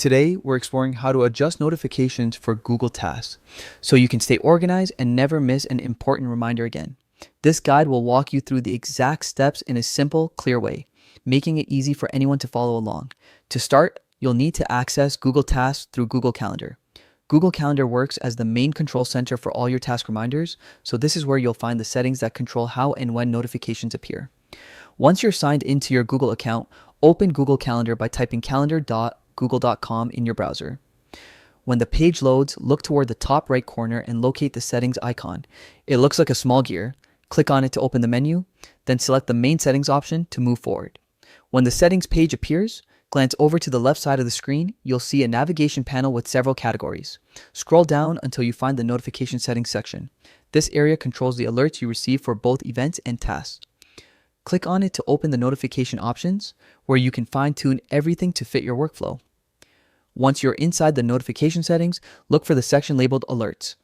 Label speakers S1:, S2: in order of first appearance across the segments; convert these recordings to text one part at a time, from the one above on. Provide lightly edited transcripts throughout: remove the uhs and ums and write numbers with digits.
S1: Today, we're exploring how to adjust notifications for Google Tasks so you can stay organized and never miss an important reminder again. This guide will walk you through the exact steps in a simple, clear way, making it easy for anyone to follow along. To start, you'll need to access Google Tasks through Google Calendar. Google Calendar works as the main control center for all your task reminders, so this is where you'll find the settings that control how and when notifications appear. Once you're signed into your Google account, open Google Calendar by typing calendar.google.com in your browser. When the page loads, look toward the top right corner and locate the settings icon. It looks like a small gear. Click on it to open the menu, then select the main settings option to move forward. When the settings page appears, glance over to the left side of the screen. You'll see a navigation panel with several categories. Scroll down until you find the notification settings section. This area controls the alerts you receive for both events and tasks. Click on it to open the notification options, where you can fine-tune everything to fit your workflow. Once you're inside the notification settings, look for the section labeled Alerts.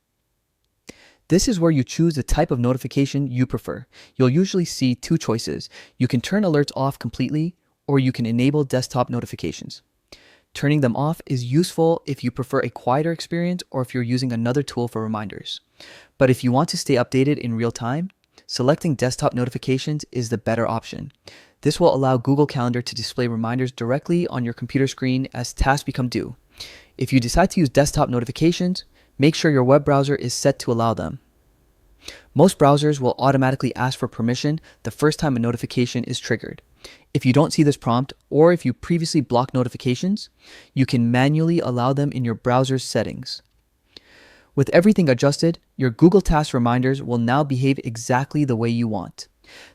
S1: This is where you choose the type of notification you prefer. You'll usually see two choices. You can turn alerts off completely, or you can enable desktop notifications. Turning them off is useful if you prefer a quieter experience or if you're using another tool for reminders. But if you want to stay updated in real time, selecting desktop notifications is the better option. This will allow Google Calendar to display reminders directly on your computer screen as tasks become due. If you decide to use desktop notifications, make sure your web browser is set to allow them. Most browsers will automatically ask for permission the first time a notification is triggered. If you don't see this prompt, or if you previously blocked notifications, you can manually allow them in your browser's settings. With everything adjusted, your Google Tasks reminders will now behave exactly the way you want.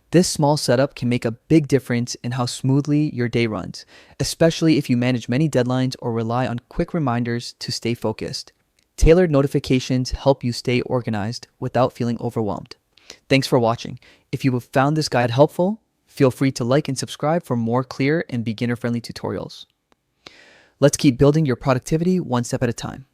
S1: This small setup can make a big difference in how smoothly your day runs, especially if you manage many deadlines or rely on quick reminders to stay focused. Tailored notifications help you stay organized without feeling overwhelmed. Thanks for watching. If you have found this guide helpful, feel free to like and subscribe for more clear and beginner-friendly tutorials. Let's keep building your productivity one step at a time.